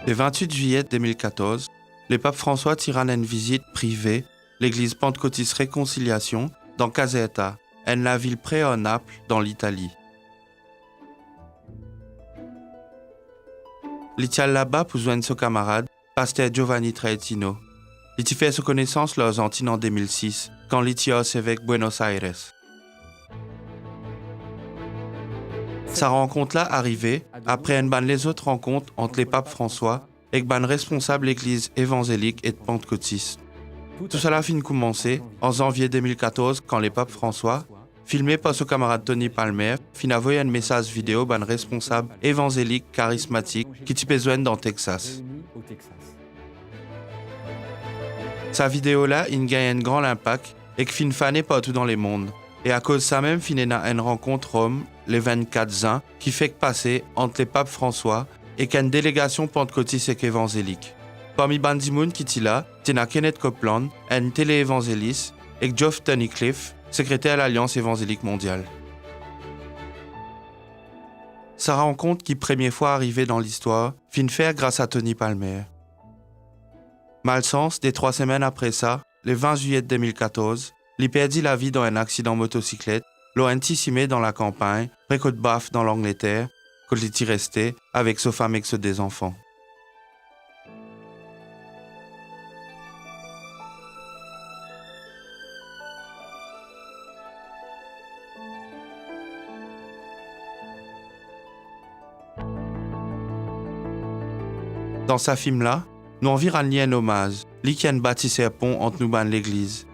Le 28 juillet 2014, le pape François tira une visite privée l'église pentecôtiste Réconciliation dans Caserta, une ville près à Naples, dans l'Italie. Il était là-bas pour joindre son camarade, pasteur Giovanni Traetino. Il a fait sa connaissance lors Argentine en 2006, quand il était avec Buenos Aires. Sa rencontre-là arrivait après une bonne les autres rencontres entre les papes François et une responsable église évangélique et pentecôtiste. Tout cela finit commencer en janvier 2014 quand les papes François, filmé par son camarade Tony Palmer, finit envoyer un message vidéo d'un responsable évangélique charismatique qui était besoin dans Texas. Sa vidéo-là, il gagne un grand impact et qui finit fané partout dans le monde. Et à cause de ça même, finit une rencontre Rome, le 24 juin, qui fait passer entre les papes François et qu'une délégation pentecôtiste et évangélique. Parmi Bandimoun qui était là, il y a Kenneth Copeland, un télé-évangéliste, et Geoff Tunnicliffe, secrétaire à l'Alliance évangélique mondiale. Sa rencontre, qui première fois arrivée dans l'histoire, finit faire grâce à Tony Palmer. Malchance, des 3 semaines après ça, le 20 juillet 2014, il perdit la vie dans un accident motocyclette, l'ont intimé dans la campagne, près de Bath dans l'Angleterre, quand il était resté avec sa femme et ses 2 enfants. Dans sa film-là, nous environs un hommage, lui qui a bâtissé un pont entre nous et l'église.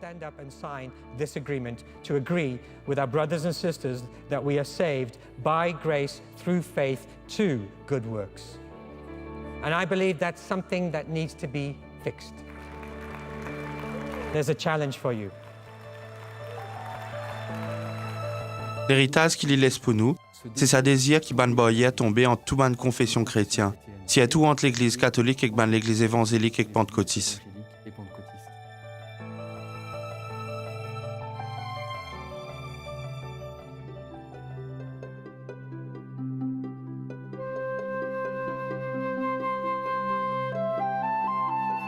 Stand up and sign this agreement to agree with our brothers and sisters that we are saved by grace through faith to good works. And I believe that's something that needs to be fixed. There's a challenge for you. L'héritage qu'il y laisse pour nous, c'est sa désir qui ban boyer tomber en tout ban de confession chrétien. C'est tout entre l'église catholique et l'église évangélique et pentecôtiste.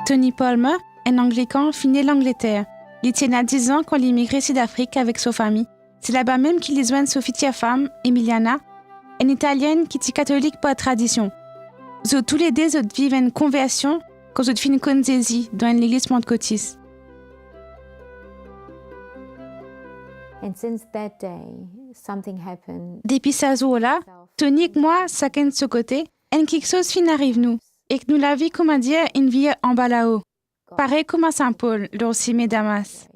Tony Palmer, un Anglican, finit l'Angleterre. Il tient à 10 ans quand il immigrait Sud-Afrique avec sa famille. C'est là-bas même qu'il y joint sa future femme, Emiliana, une Italienne qui est catholique par tradition. Tous les deux vivent une conversion quand ils finissent une Jésus dans l'église pentecôtiste. Depuis ce jour-là, Tony et moi, chacun de ce côté, et quelque chose finit arrive nous. Et que nous la vie, comment dire, une vie en bas là-haut. Pareil comme à Saint-Paul, lors de Damas.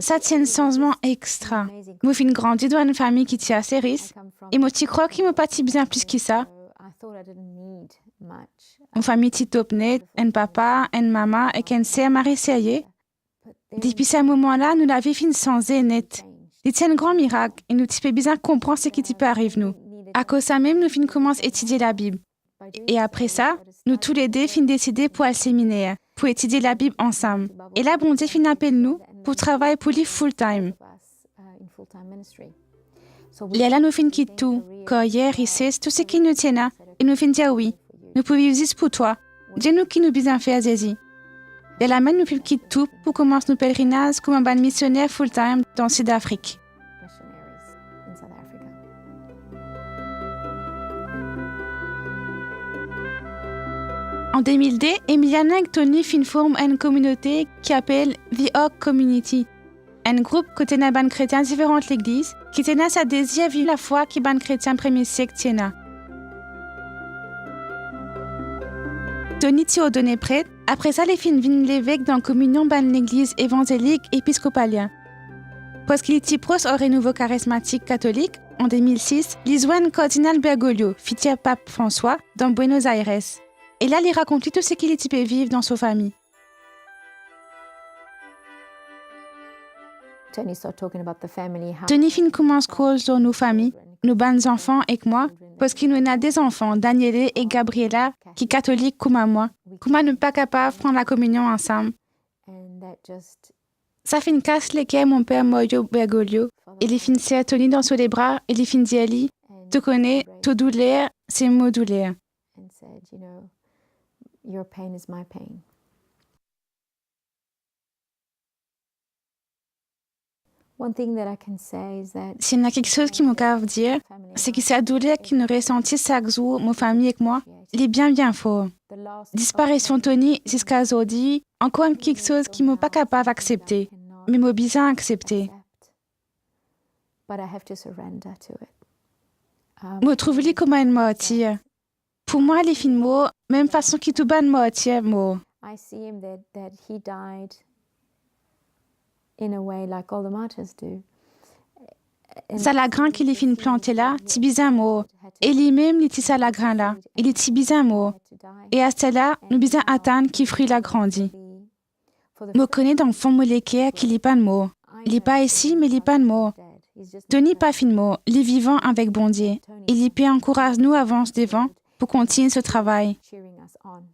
Ça tient un changement extra. Moi, j'ai grandi dans une famille qui tient assez riche. Et moi, tu crois qu'il m'a pas bien plus que ça. Une famille qui top net, un papa, une maman et une sœur mariée. Depuis ce moment-là, nous la vie fin changé net. C'est un grand miracle et nous pouvons bien comprendre ce qui peut arriver nous. À cause de ça même, nous finissons commencer à étudier la Bible. Et après ça, nous tous les deux finissons décider pour aller au séminaire, pour étudier la Bible ensemble. Et là, bon Dieu finit appelle nous pour travailler pour lui full-time. Et là, nous finissons quitter tout, carrière, richesse, tout ce qui nous tient là. Et nous finissons dire oui, nous pouvons vivre juste pour toi. Dis-nous qui nous besoin faire, Jésus. Et là, nous pouvons quitter tout pour commencer nos pèlerinages comme un bon missionnaire full-time dans le Sud-Afrique. En 2002, Emiliana et Tony forment une communauté qui s'appelle The Oak Community, un groupe côté d'un ban chrétien différent de l'Église qui tenait sa désir vivre la foi qui ban chrétien premier siècle tiena. Tony t'y a donné prêtre. Après ça, les filles viennent l'évêque dans la communion ban l'Église évangélique épiscopalienne. Parce qu'il était proche au renouveau charismatique catholique, en 2006, l'Isouane cardinal Bergoglio, futur pape François, dans Buenos Aires. Et là, il raconte tout ce qu'il était vivre dans sa famille. Tony fin commence cause dans nos familles, nos bonnes enfants et moi, parce qu'il nous a des enfants, Daniele et Gabriela, qui sont catholiques comme à moi. Comment ne pas capable de prendre la communion ensemble? Ça fait une casse lesquelles mon père Moyo Bergoglio et les fins se Tony dans sur les bras et les fins d'Ali, te connais, te douleur, c'est mon douleur. and said, you know, your pain is my pain. One thing that I can say is that S'il y a quelque chose qui me cave dire, c'est que cette douleur qui nous ressentit chaque jour, ma famille et moi, il est bien fort. the loss Disparition Tony, c'est ce qu'a dit, encore quelque chose qui m'est pas capable d'accepter, mais m'a besoin d'accepter. but I have to surrender to it. Me trouve-li comme une martyr. Pour moi, les fins mots, même façon qui tout ban martyr, moi. I see him that he died in a way like all the martyrs do. Ça la grain qui les fins plantés là, ti bizarre mot. Et lui-même, les petits la grain là, il est ti bizarre mot. Et à cela, nous bizarre atteindre qui fruit la grandi. Me connais dans le fond moléculaire qui lit pas de mots. Il est pas ici, mais il lit pas de mots. Tony pas fin de mots, il est vivant avec bon Dieu. Il y peut encourage nous avance devant pour continuer ce travail. cheering us on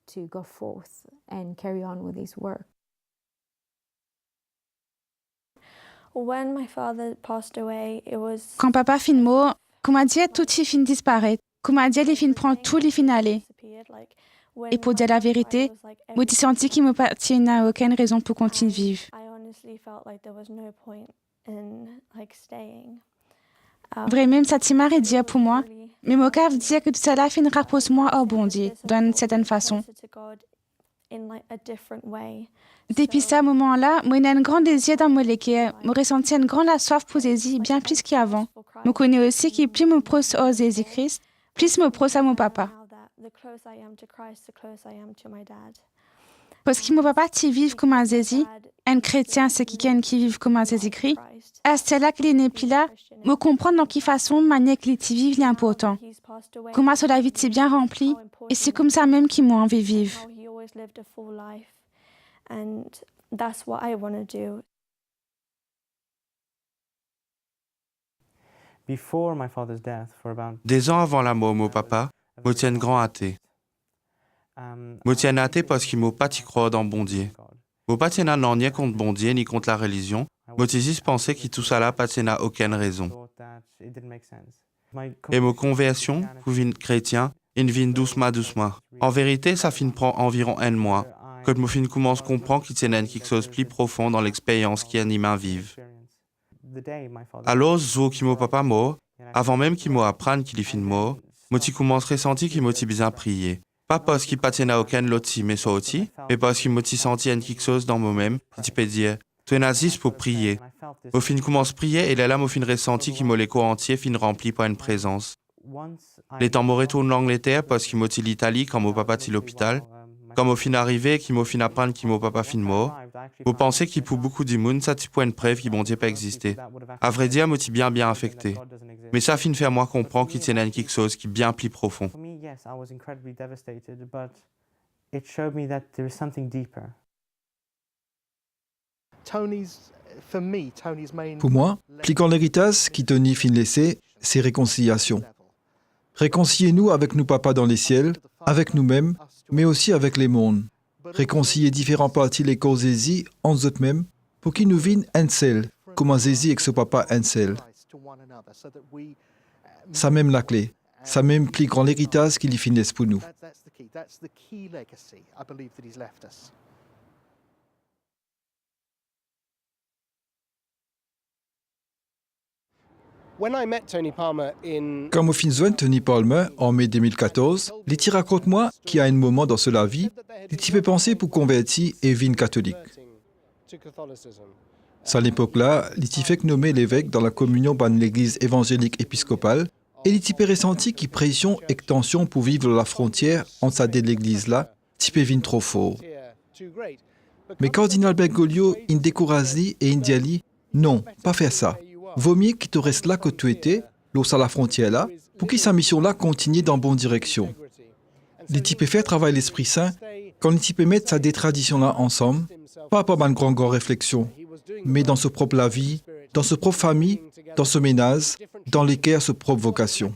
to go forth and carry on with his work. When my father passed away, it was Quand papa fin de mots, comment dire tout y fin disparaître. Comment dire les fins prend tous les finales. Et pour dire la vérité, moi j'ai senti qu'il me partit n'a aucune raison pour continuer de vivre. I honestly felt like there was no point in staying. Vraiment, ça t'y marre dire pour moi, mais mon cœur dire que tout cela fait une rapproche moi au bon Dieu, d'une certaine façon. Depuis ce moment-là, moi j'ai un grand désir dans mon cœur, me ressenti une grande soif pour Jésus, bien plus qu'avant. Je connais aussi que plus me proche au Jésus-Christ, plus me proche à mon papa. Parce que mon papa qui vit comme un Jésus, un chrétien c'est quelqu'un qui vit comme un Jésus-Christ, à cela qu'il n'est plus là, me comprendre dans quelle façon, manière qu'il vit est important. Comment cela vie si bien rempli, et c'est comme ça même qu'il m'a envie de vivre. And that's what I want to do. Before my father's death, for about Des ans avant la mort de mon papa, je tiens grand athée. Je tiens athée parce qu'il m'a pas t'y croire dans bon Dieu. Je pas tiens non ni contre bon Dieu ni contre la religion. Je juste pensé que tout ça là pas tiens aucune raison. thought that it didn't make sense. My Et ma conversion, pour vin chrétien, une vin doucement. En vérité, ça fin prend environ un mois. Quand mon fin commence à comprendre qu'il tient quelque chose de plus profond dans l'expérience qui anime un vive. The day my father Alors, zo qui mon papa mort, avant même qu'il m'apprenne qu'il est fin mort, moi tu commences à ressentir qu'il m'a bien prié. Pas parce qu'il pas tient aucun loti, mais ça aussi, mais parce qu'il m'a senti quelque chose dans moi-même, tu peux dire, tu es nazis pour prier. Au fin commence à prier et là, mon fin ressenti qu'il m'a l'écho entier fin rempli par une présence. Les temps me retourne l'Angleterre parce qu'il m'a l'Italie quand mon papa est l'hôpital. Quand mon fin arrivé, qu'il m'a fin apprendre qu'il mon papa fin mort, vous pensez qu'il pour beaucoup de monde, ça tu une preuve qu'il bon Dieu pas existé. À vrai dire, moi bien affecté. Mais ça fin faire moi comprendre qu'il tient quelque chose qui est bien plus profond. For me, yes, I was incredibly devastated, but it showed me that there is something deeper. Pour moi, plus grand l'héritage qui Tony fin laissé, c'est réconciliation. Réconciliez-nous avec nos papas dans les ciels, avec nous-mêmes, mais aussi avec les mondes. Réconcilier différents parties les causes Jésus en eux-mêmes, pour qu'ils nous viennent un seul, comme un Jésus avec son papa un seul. Ça même la clé. Ça même plus grand l'héritage qu'il y finisse pour nous. Quand je fin joint Tony Palmer en mai 2014, il raconte-moi qu'il y a un moment dans sa vie, il peut penser pour convertir et vin catholique. À l'époque-là, il fait nommer l'évêque dans la communion de l'église évangélique épiscopale et il peut ressentir qu'il pression et tension pour vivre la frontière entre sa de l'église-là, type vin trop fort. Mais cardinal Bergoglio, il décourage et il dit non, pas faire ça. Vaut mieux qu'il te reste là que tu étais, l'os à la frontière là, pour que sa mission-là continue dans la bonne direction. Il peut faire travailler l'Esprit Saint quand il peut mettre sa des traditions-là ensemble, pas par une grande réflexion, mais dans sa propre vie, dans sa propre famille, dans ce ménage, dans lesquels sa propre vocation.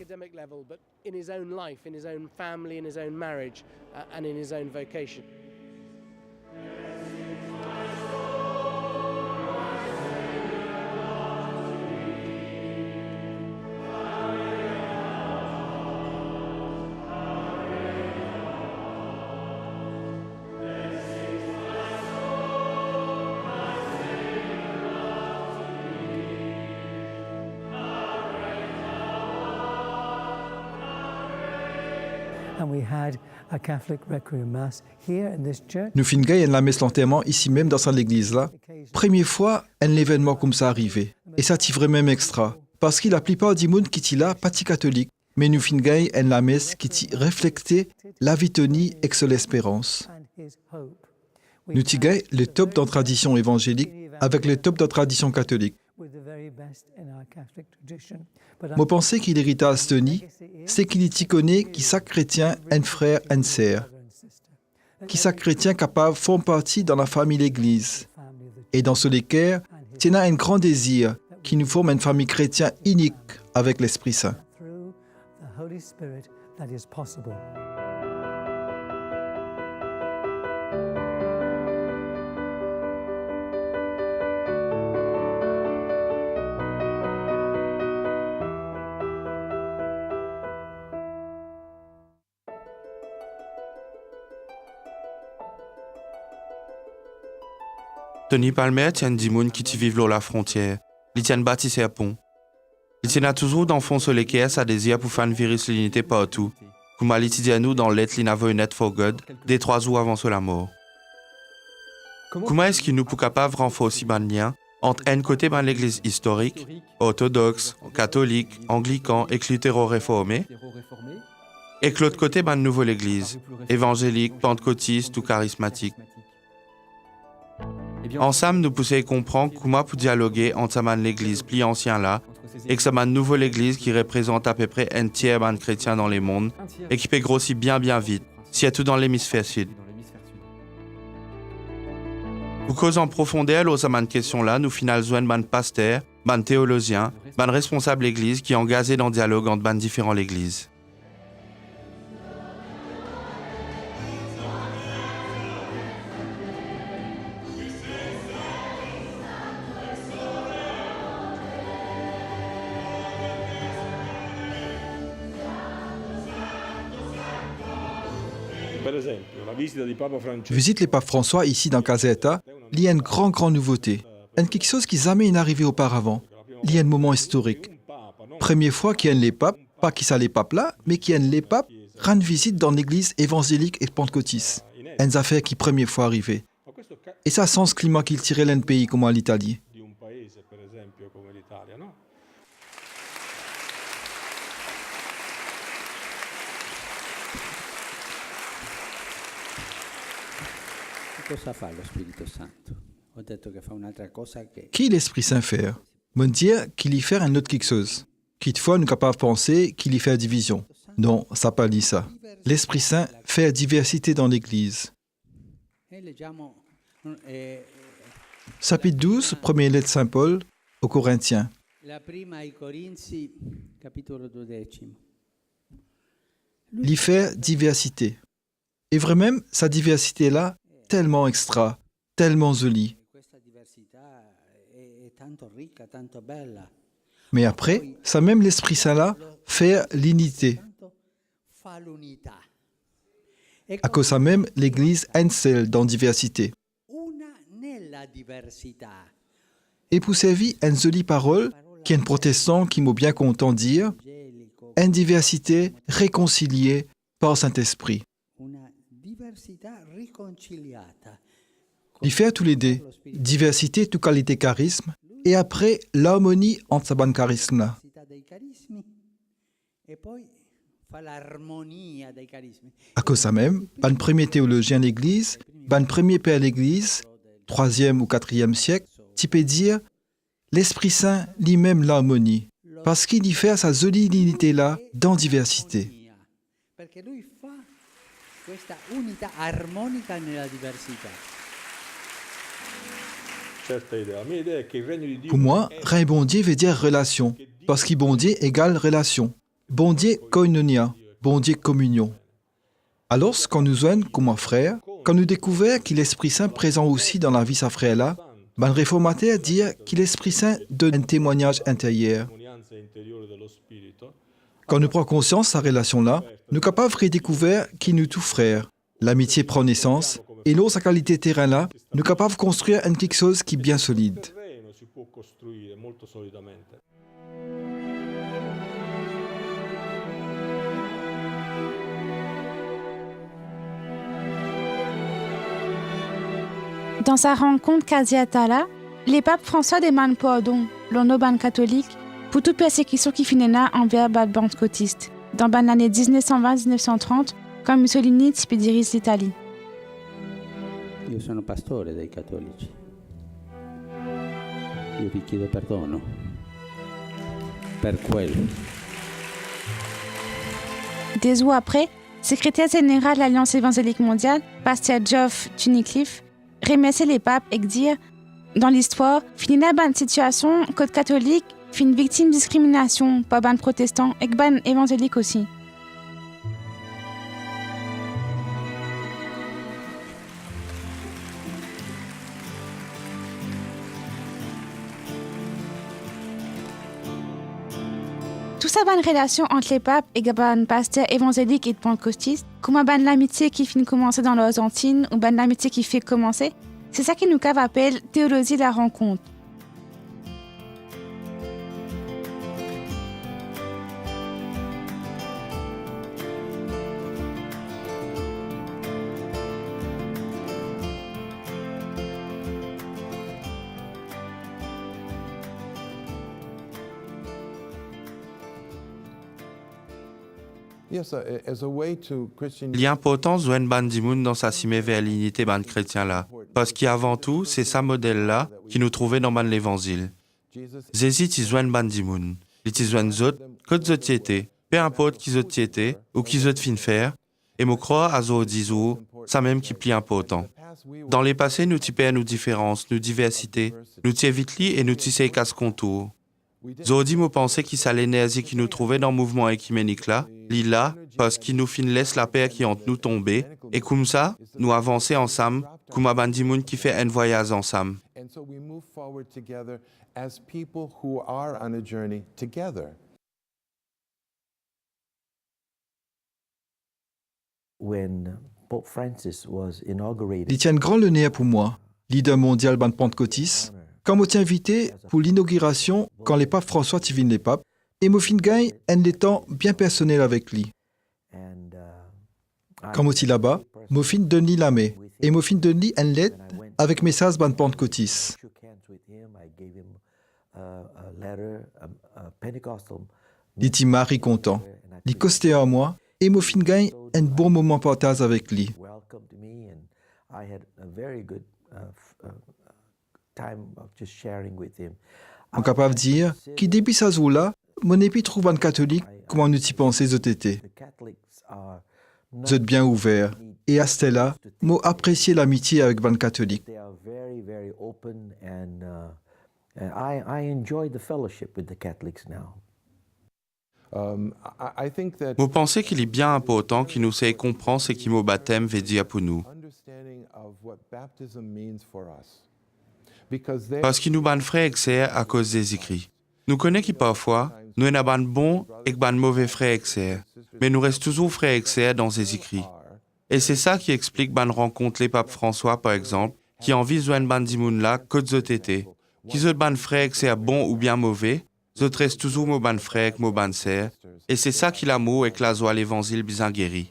and we had a Catholic Requiem Mass here in this church. Nous fin gay en la messe l'enterrement ici même dans cette église là. Première fois, un événement comme ça arrivé. Et ça t'y vraiment extra. Parce que la plupart du monde qui t'y là, pas catholique. Mais nous fin gay en la messe qui t'y reflectait la vie toni et que l'espérance. Nous t'y gay le top dans la tradition évangélique avec le top dans la tradition catholique. Moi pensais qu'il héritage Tony, c'est qu'il y connaît qui chaque chrétien un frère, un sœur. Qui chaque chrétien capable font partie dans la famille l'Église. Et dans ce lesquels, tient un grand désir qui nous forme une famille chrétienne unique avec l'Esprit Saint. Tony Palmer tient du monde qui vivent sur la frontière. Il tient bâtissé à pont. Il tient toujours d'enfoncer les caisses à désir pour faire une virus l'unité partout. Comme il dit à nous dans l'être l'Inavo Net for God, des 3 jours avant la mort. Comment est-ce qu'il nous peut capable de renforcer un lien entre un côté l'église historique, orthodoxe, catholique, anglican et luthéro-réformé, et que l'autre côté une nouvelle église, évangélique, pentecôtiste ou charismatique. Ensemble, nous poussons à comprendre comment pour dialoguer entre l'église plus ancienne là et que c'est une nouvelle église qui représente à peu près un tiers de chrétiens dans le monde et qui peut grossir bien vite, surtout dans l'hémisphère sud. Pour cause en profondeur aux cette question-là, nous finals joindre un pasteur, un théologien, un responsable église qui est engagé dans le dialogue entre différentes églises. Visite le pape François ici dans Casetta, il y a une grande nouveauté. Quelque chose qui jamais n'est arrivé auparavant. Il y a un moment historique. Première fois qu'il y a les papes, pas qui ça les papes là, mais qu'il y a les papes, rendre visite dans l'église évangélique et pentecôtiste. Une affaire qui première fois arrivée. Et ça sens climat qu'il tirait d'un pays comme l'Italie. Qui l'Esprit Saint fait? Mon dire qu'il y fait un autre quelque chose. Quelquefois, nous sommes capables de penser qu'il y fait division. Non, ça pas dit ça. L'Esprit Saint fait la diversité dans l'Église. Chapitre 12, première lettre de Saint Paul aux Corinthiens. Il fait diversité. Et vraiment, sa diversité-là, tellement extra, tellement jolie. Mais après, ça même l'Esprit Saint-là fait l'unité. À cause ça même, l'Église est une seule dans la diversité. Et pour servir une jolie parole, qui est un protestant qui m'a bien content dire, une diversité réconciliée par Saint-Esprit. Il fait tous les deux, diversité, toute qualité charisme, et après, l'harmonie entre ces bons charismes-là. À cause ça même, un premier théologien de l'Église, un premier père de l'Église, 3e ou 4e siècle, tu peux dire, l'Esprit Saint lui-même l'harmonie, parce qu'il y fait sa jolie unité-là dans diversité. Pour moi, Rein bon Dieu veut dire relation, parce que bon Dieu égale relation. Bon Dieu, koinonia, bon Dieu, communion. Alors, quand nous joignons comme un frère, quand nous découvrons que l'Esprit Saint présent aussi dans la vie de sa frère-là, le réformateur dit que l'Esprit Saint donne un témoignage intérieur. Quand nous prenons conscience de sa relation-là, nous sommes capables de redécouvrir qui nous tous frères. L'amitié prend naissance, et l'autre, sa qualité terrain-là, nous sommes capables de construire quelque chose qui est bien solide. Dans sa rencontre Kaziatala, les papes François demandent pardon, l'on ban catholique, pour toute persécution qui finira envers les pentecôtistes, dans l'année 1920-1930, quand Mussolini dirige l'Italie. Io sono pastore dei cattolici. Io vi chiedo perdono per quello. Des jours après, secrétaire général de l'Alliance évangélique mondiale, pasteur Geoff Tunnicliffe, remercier les papes et dire, dans l'histoire, finira une situation que les catholiques fin victime de discrimination par les protestants et les évangéliques aussi. Tout ça une relation entre les papes et les pasteurs évangéliques et pentecôtistes, comme l'amitié qui finit commencer dans l'Argentine ou l'amitié qui fait commencer, c'est ça qui nous appelle théologie de la rencontre. Il y a importance de ban dimoun dans sa cime vers l'unité ban chrétien là, parce qu'avant tout, c'est ça modèle là qui nous trouvait dans ban l'évangile. Jésus ti joine ban dimoun, il ti joine zot, que zot tiété, peu importe qui zot tiété ou qui zot fin faire, et me croire à zo disou, ça même qui plie important. Dans les passés, nous ti perd nos différences, nos diversités, nous ti évitli et nous ti sei casse contour. Zodi me pensait qu'il s'allait l'énergie qui nous trouvait dans le mouvement écuménique là, lila, parce qu'il nous fin laisse la paix qui entre nous tomber, et comme ça, nous avancer ensemble, comme un bandimoun qui fait un voyage ensemble. When Pope Francis was inaugurated, Il tient grand l'honneur pour moi, leader mondial ban pentecôtiste, quand je t'ai invité pour l'inauguration quand les papes François tivin les papes, et je fin gagne un temps bien personnel avec lui. Quand je suis là-bas, je fin donne la main, et je fin donne un lettre avec message ban pentecôtiste. Il était mari content, il costait à moi, et je fin gagne un bon moment partage avec lui. On est capable de dire que depuis ce jour-là, mon épi trouve un catholique comme on y pensait que j'étais. Vous êtes bien ouvert. Et à ce là, j'ai apprécié l'amitié avec un catholique. Vous pensez qu'il est bien important qu'il nous sait comprendre ce qui mot baptême veut dire pour nous. Parce qu'il nous ban frère exer à cause des écrits. Nous connaissons qui parfois, nous en avons bon et ban mauvais frère exer, mais nous restons toujours frère exer dans ces écrits. Et c'est ça qui explique ban rencontre les papes François, par exemple, qui envie de ban dimoun là que zot été. Qui zot ban frère exer bon ou bien mauvais, zot reste toujours mo ban frère, mo ban sœur. Et c'est ça qui l'amour et que la joie l'évangile bien guéri.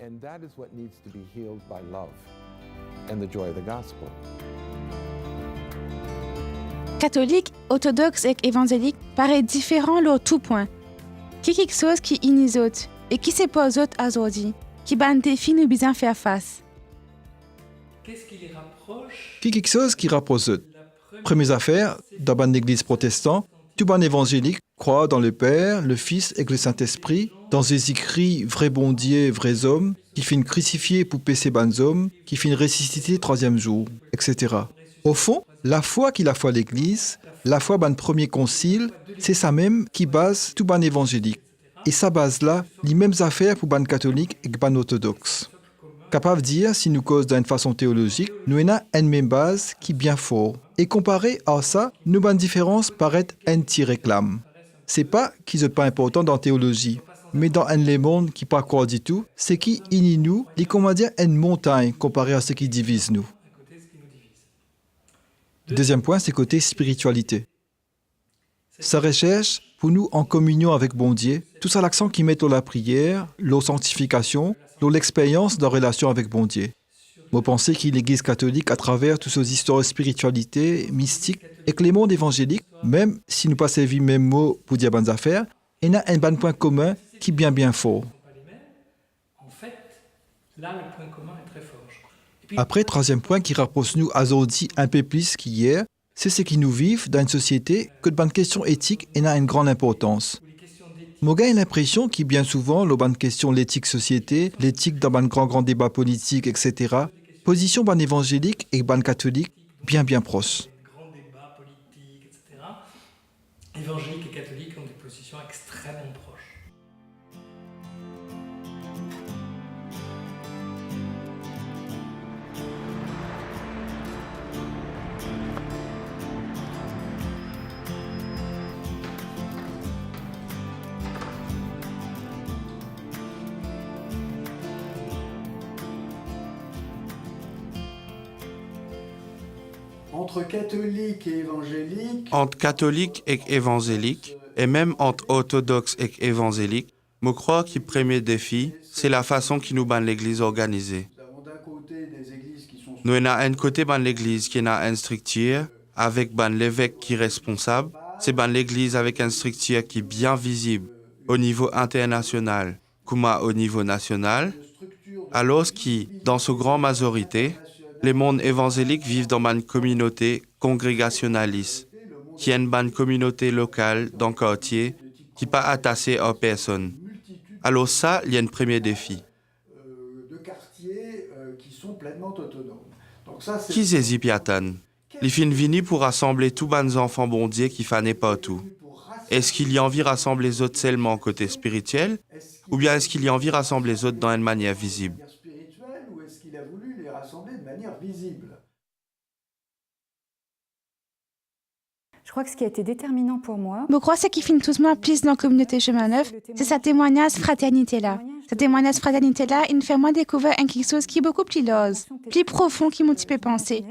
Catholiques, orthodoxes et évangéliques paraissent différents leur tout point. Quelque chose qui unit autres et qui sépare autres aujourd'hui, qui ban défi nous bien faire face. Qu'est-ce qui les rapproche? Quelque chose qui rapproche autres. Première affaire, dans une église protestante, tout bon évangélique croit dans le Père, le Fils et le Saint-Esprit, dans les écrits vrai bon Dieu, vrais hommes, qui finissent crucifiés pour pécher bons hommes, qui finissent ressusciter troisième jour, etc. Au fond, la foi qui la foi l'Église, la foi ban premier concile, c'est ça même qui base tout ban évangélique. Et ça base là les mêmes affaires pour ban catholique et ban orthodoxe. Capable de dire, si nous cause d'une façon théologique, nous avons une même base qui est bien fort. Et comparé à ça, nos ban différences paraissent un petit réclame. C'est pas qu'ils sont pas importants dans la théologie, mais dans un monde qui pas croire du tout, c'est qui unit nous, les comment dire, une montagne comparé à ce qui divise nous. Deuxième point, c'est côté spiritualité. Sa recherche, pour nous, en communion avec bon Dieu, tout ça l'accent qui met sur la prière, la sanctification, sur l'expérience de la relation avec bon Dieu. Je pense que l'Église catholique, à travers toutes ces histoires de spiritualité, mystique, et que les mondes évangéliques, même si nous pas servi le même mot pour dire bonnes affaires, il y a un bon point commun qui est bien fort. En fait, là, le point commun est très fort. Après, troisième point qui rapproche nous à aujourd'hui un peu plus qu'hier, c'est ce qui nous vivent dans une société que de bonnes questions éthiques ont une grande importance. Moi, j'ai l'impression que bien souvent, les bonnes questions de l'éthique société, l'éthique dans un grand débat politique, etc., position bonne évangélique et bonne catholique bien proches. Grand débat politique, etc. Évangéliques et catholiques ont des positions extrêmement proches. Entre catholiques et évangéliques, Entre catholiques et évangéliques, et même entre orthodoxes et évangéliques, je crois que le premier défi, c'est la façon qui nous ban l'Église organisée. nous avons d'un côté des églises qui sont Nous avons un côté ban l'Église qui a une structure, avec ban l'évêque qui est responsable, c'est ban l'Église avec une structure qui est bien visible au niveau international, comme au niveau national, alors que, dans sa grande majorité, les mondes évangéliques vivent dans une communauté congrégationaliste, qui est une communauté locale dans le quartier qui n'est pas attachée à personne. Alors ça, il y a un premier défi. de quartiers qui sont pleinement autonomes. Donc ça, c'est Qui c'est Piatan? Les fins vini pour rassembler tous les enfants bondiers qui fanaient partout. Est-ce qu'il y a envie de rassembler les autres seulement côté spirituel, ou bien est-ce qu'il y a envie de rassembler les autres dans une manière visible? spirituel ou est-ce qu'il a voulu les rassembler de manière visible? Je crois que ce qui a été déterminant pour moi, Je crois que ce qui finit tout moins plus dans la communauté Chemin Neuf, c'est sa témoignage fraternité-là. Cette témoignage fraternité-là, il me fait moi découvrir quelque chose qui est beaucoup plus large, plus profond qui m'a un petit peu pensé.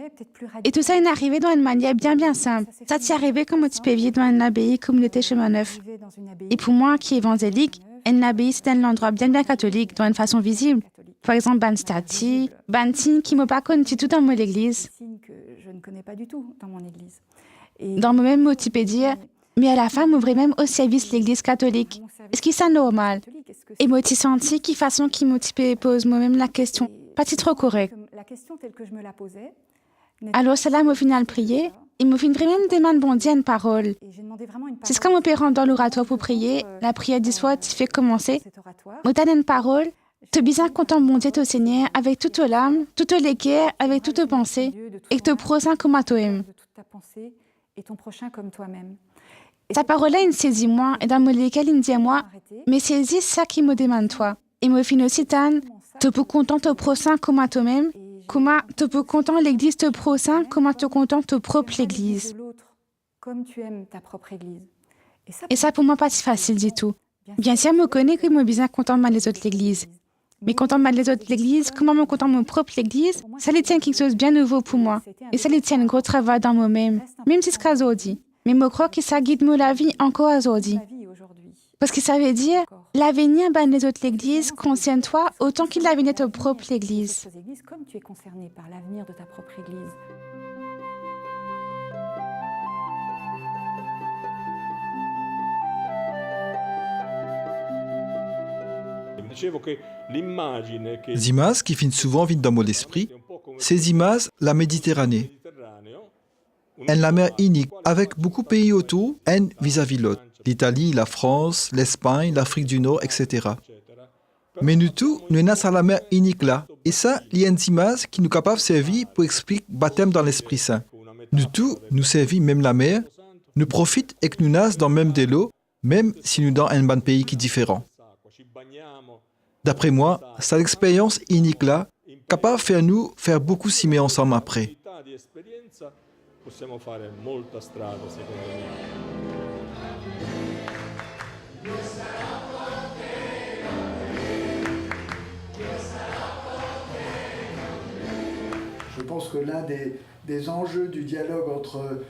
Et tout ça est arrivé d'une manière bien simple. Ça t'y arrivé comme un petit peu vivre dans une abbaye communauté Chemin Neuf. Et pour moi, qui est évangélique, une abbaye, c'est un endroit bien catholique, d'une façon visible. Par exemple, ban stati, ban signe qui m'a pas connu du tout dans mon église. que je ne connais pas du tout dans mon église. Dans le même mot, tu peux dire, mais à la fin, m'ouvrir même au service de l'église catholique. Est-ce que c'est normal? Et moi, tu senti qui façon qui m'a pose moi-même la question, pas si trop correct. La question telle que je me la posais. Alors, cela m'a final prier, et m'a fin vraiment demander bon Dieu une parole. C'est ce qu'on me peut rendre dans l'oratoire pour prier, la prière du soir, tu fais commencer. Moi, t'as une parole, te bien content bon Dieu au Seigneur, avec toute l'âme, toute l'équerre, avec toute pensée, et que te prochain comme à toi-même. Et ton prochain comme toi-même. Sa parole-là, il saisit moi, et dans lequel il dit à moi, mais saisis ça qui me demande toi. Et me fin aussi, Tan, te peux content ton prochain comme à toi-même, comment te peux content l'église te prochain, comment te content ton propre église. Comme tu aimes ta propre église. Et ça, pour moi, pas si facile du tout. Bien sûr, je me connais que moi, bien content de les autres l'église. Mais content de les autres l'église, comment me content de mon propre l'église, ça les tient quelque chose de bien nouveau pour moi. Et ça les tient un gros travail dans moi-même, même si c'est qu'à aujourd'hui. Mais je crois que ça guide la vie encore aujourd'hui. Parce que ça veut dire, l'avenir de les autres l'église concerne toi autant qu'il l'avenir de ta propre l'église. Comme tu es concerné par l'avenir de ta propre église. Les images qui finissent souvent vite dans mon esprit, ces images, la Méditerranée. Elle la mer unique, avec beaucoup de pays autour, un vis-à-vis l'autre. L'Italie, la France, l'Espagne, l'Afrique du Nord, etc. Mais nous tous, nous sommes à la mer unique là. Et ça, il y a une image qui nous est capable de servir pour expliquer le baptême dans l'Esprit Saint. Nous tous, nous servit même la mer, nous profitons et que nous naissons dans le même de l'eau, même si nous dans un bon pays qui est différent. D'après moi, c'est l'expérience unique là, capable de faire nous faire beaucoup s'aimer ensemble après. Je pense que l'un des enjeux du dialogue entre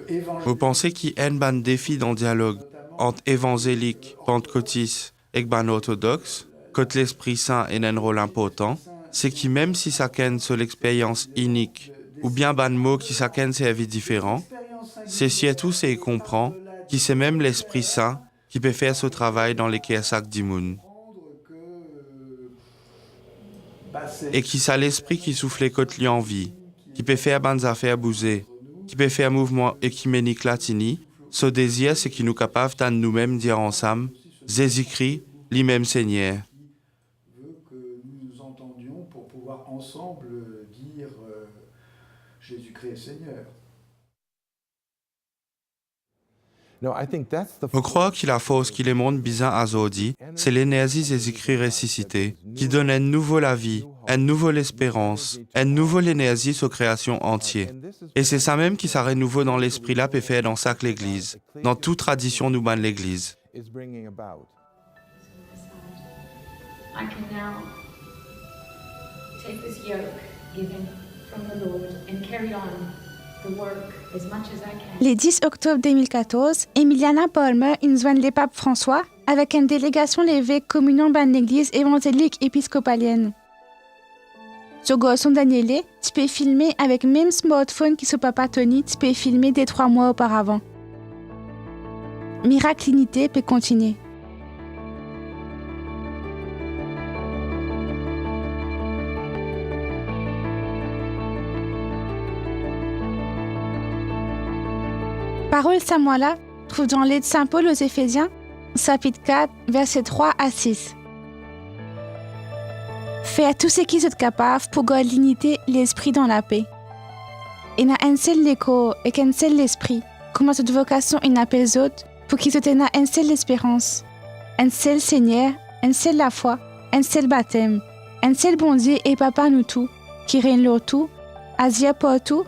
évangéliques... Vous pensez qu'il y a un bon défi dans le dialogue entre évangéliques, pentecôtistes et ban orthodoxes, que l'Esprit Saint a un rôle important? c'est que même si chacun sur l'expérience unique, ou bien ban mot qui chacun c'est vie différent, c'est surtout c'est comprend qui c'est même l'Esprit Saint qui peut faire ce travail dans les chaque dimoun. Et qui ça l'esprit qui souffle côté lui en vie, qui peut faire bonnes affaires bouger, qui peut faire mouvement écuménique latini, ce désir c'est qui nous capable de nous-mêmes dire ensemble, Jésus-Christ, lui-même Seigneur. Veut que nous nous entendions pour pouvoir ensemble dire Jésus-Christ est Seigneur. Je crois que la force qui les montre bizarre à Zodi, c'est l'énergie des écrits ressuscités, qui donne une nouvelle la vie, une nouvelle espérance, une nouvelle énergie sur création entière. Et c'est ça même qui s'arrête nouveau dans l'esprit là peut faire dans chaque l'église, dans toute tradition nous banne l'église. I can now take this yoke given from the Lord and carry on the work as much as I can. Le 10 octobre 2014, Emiliana Palmer joint le pape François avec une délégation l'évêque communion ban l'église évangélique épiscopalienne. Sur garçon Daniele, tu peux filmer avec même smartphone qui se papa Tony, tu peux filmer dès 3 mois auparavant. Miraclinité peut continuer. Parole Samuela trouve dans l'aide Saint Paul aux Éphésiens, chapitre 4, versets 3 à 6. Fais à tout ce qui est capable pour garder l'unité, l'esprit dans la paix. Il y a un seul écho et qu'un seul esprit, comme toute vocation il appelle les autres, pour qu'ils aient une seule espérance, un seul Seigneur, un seul la foi, un seul baptême, un seul bon Dieu et Papa nous tous, qui règne leur tout, Asia pour tout,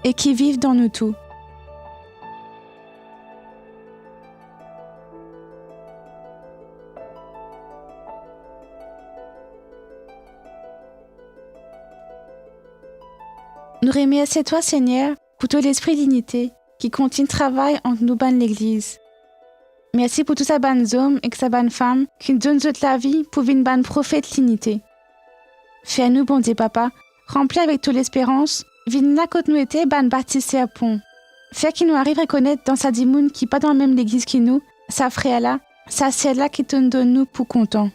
et qui vivent dans nous tous. Nous remercions toi, Seigneur, pour tout l'esprit d'unité qui continue de travailler entre nous ban l'Église. Merci pour tous ces bonnes hommes et ces bonnes femmes qui nous donnent toute la vie pour une bonne prophète l'unité. Fais-nous, bon Dieu, Papa, remplis avec toute l'espérance, viens quand nous étions ban baptisés à pont. Fais qu'il nous arrive à reconnaître dans sa dimoun qui pas dans la même l'Église que nous, sa frère là, sa sœur là qui te donne nous pour content.